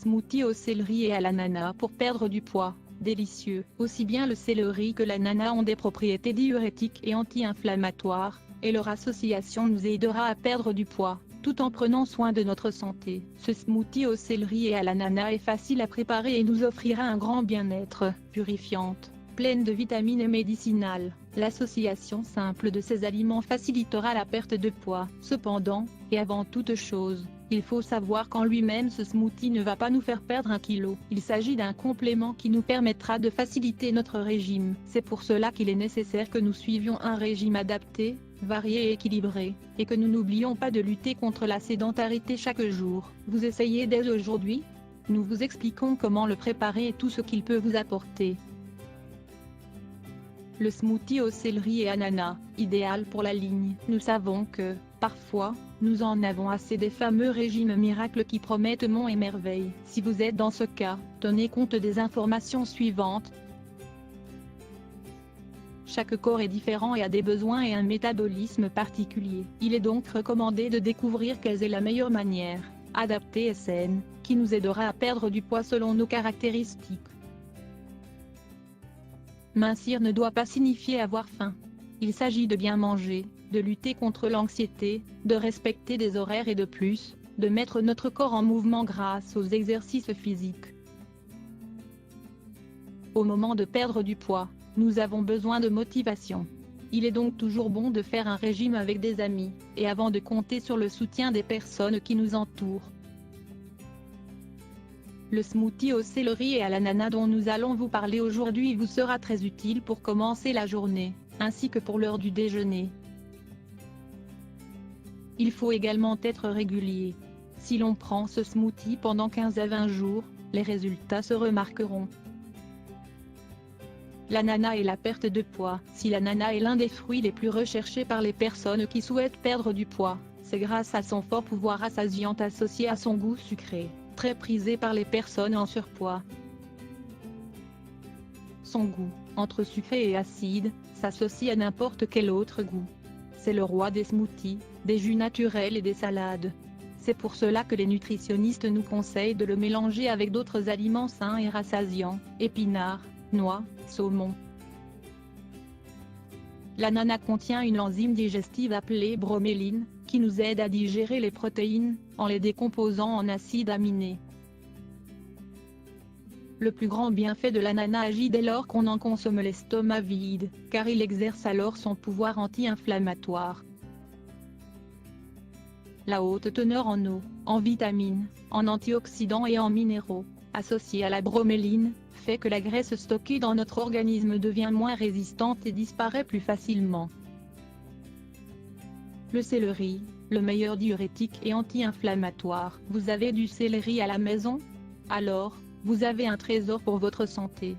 Smoothie au céleri et à l'ananas pour perdre du poids. Délicieux. Aussi bien le céleri que l'ananas ont des propriétés diurétiques et anti-inflammatoires, et leur association nous aidera à perdre du poids, tout en prenant soin de notre santé. Ce smoothie au céleri et à l'ananas est facile à préparer et nous offrira un grand bien-être, purifiante, pleine de vitamines et médicinales. L'association simple de ces aliments facilitera la perte de poids. Cependant, et avant toute chose, il faut savoir qu'en lui-même ce smoothie ne va pas nous faire perdre 1 kg. Il s'agit d'un complément qui nous permettra de faciliter notre régime. C'est pour cela qu'il est nécessaire que nous suivions un régime adapté, varié et équilibré, et que nous n'oublions pas de lutter contre la sédentarité chaque jour. Vous essayez dès aujourd'hui? Nous vous expliquons comment le préparer et tout ce qu'il peut vous apporter. Le smoothie au céleri et ananas, idéal pour la ligne. Nous savons que, parfois, nous en avons assez des fameux régimes miracles qui promettent monts et merveilles. Si vous êtes dans ce cas, tenez compte des informations suivantes. Chaque corps est différent et a des besoins et un métabolisme particulier. Il est donc recommandé de découvrir quelle est la meilleure manière, adaptée et saine, qui nous aidera à perdre du poids selon nos caractéristiques. Mincir ne doit pas signifier avoir faim. Il s'agit de bien manger, de lutter contre l'anxiété, de respecter des horaires et de plus, de mettre notre corps en mouvement grâce aux exercices physiques. Au moment de perdre du poids, nous avons besoin de motivation. Il est donc toujours bon de faire un régime avec des amis, et avant de compter sur le soutien des personnes qui nous entourent. Le smoothie au céleri et à l'ananas dont nous allons vous parler aujourd'hui vous sera très utile pour commencer la journée, ainsi que pour l'heure du déjeuner. Il faut également être régulier. Si l'on prend ce smoothie pendant 15 à 20 jours, les résultats se remarqueront. L'ananas et la perte de poids. Si l'ananas est l'un des fruits les plus recherchés par les personnes qui souhaitent perdre du poids, c'est grâce à son fort pouvoir rassasiant associé à son goût sucré, très prisé par les personnes en surpoids. Son goût, entre sucré et acide, s'associe à n'importe quel autre goût. C'est le roi des smoothies, des jus naturels et des salades. C'est pour cela que les nutritionnistes nous conseillent de le mélanger avec d'autres aliments sains et rassasiants, épinards, noix, saumon. L'ananas contient une enzyme digestive appelée broméline, qui nous aide à digérer les protéines, en les décomposant en acides aminés. Le plus grand bienfait de l'ananas agit dès lors qu'on en consomme l'estomac vide, car il exerce alors son pouvoir anti-inflammatoire. La haute teneur en eau, en vitamines, en antioxydants et en minéraux, associée à la broméline, fait que la graisse stockée dans notre organisme devient moins résistante et disparaît plus facilement. Le céleri, le meilleur diurétique et anti-inflammatoire. Vous avez du céleri à la maison? Alors, vous avez un trésor pour votre santé.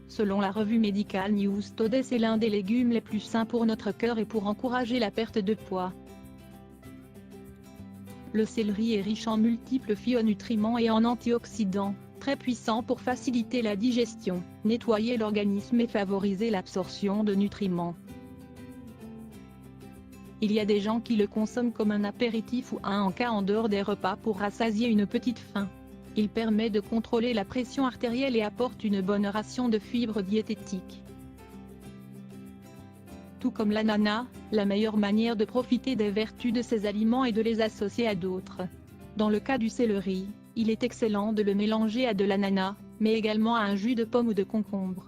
Selon la revue médicale News Today, c'est l'un des légumes les plus sains pour notre cœur et pour encourager la perte de poids. Le céleri est riche en multiples phytonutriments et en antioxydants, très puissants pour faciliter la digestion, nettoyer l'organisme et favoriser l'absorption de nutriments. Il y a des gens qui le consomment comme un apéritif ou un encas en dehors des repas pour rassasier une petite faim. Il permet de contrôler la pression artérielle et apporte une bonne ration de fibres diététiques. Tout comme l'ananas, la meilleure manière de profiter des vertus de ces aliments est de les associer à d'autres. Dans le cas du céleri, il est excellent de le mélanger à de l'ananas, mais également à un jus de pomme ou de concombre.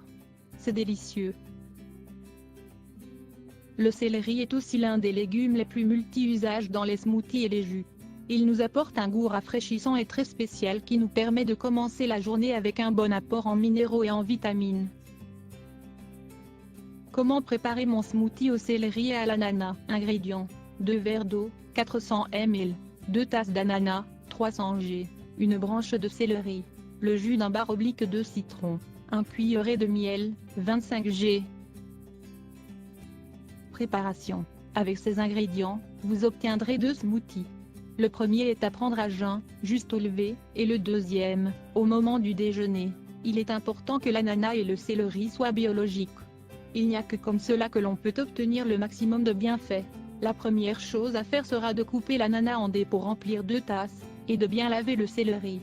C'est délicieux. Le céleri est aussi l'un des légumes les plus multi-usages dans les smoothies et les jus. Il nous apporte un goût rafraîchissant et très spécial qui nous permet de commencer la journée avec un bon apport en minéraux et en vitamines. Comment préparer mon smoothie au céleri et à l'ananas? Ingrédients: 2 verres d'eau, 400 ml, 2 tasses d'ananas, 300 g, une branche de céleri, le jus d'un bar oblique de citron, 1 cuillerée de miel, 25 g. Préparation. Avec ces ingrédients, vous obtiendrez 2 smoothies. Le premier est à prendre à jeun, juste au lever, et le deuxième, au moment du déjeuner. Il est important que l'ananas et le céleri soient biologiques. Il n'y a que comme cela que l'on peut obtenir le maximum de bienfaits. La première chose à faire sera de couper l'ananas en dés pour remplir 2 tasses, et de bien laver le céleri.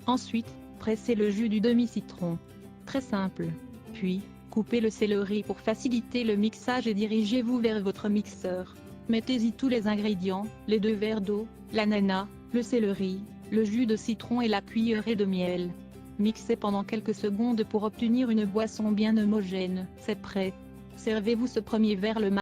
Ensuite, pressez le jus du demi-citron. Très simple. Puis, coupez le céleri pour faciliter le mixage et dirigez-vous vers votre mixeur. Mettez-y tous les ingrédients, les 2 verres d'eau, l'ananas, le céleri, le jus de citron et la cuillerée de miel. Mixez pendant quelques secondes pour obtenir une boisson bien homogène. C'est prêt. Servez-vous ce premier verre le matin.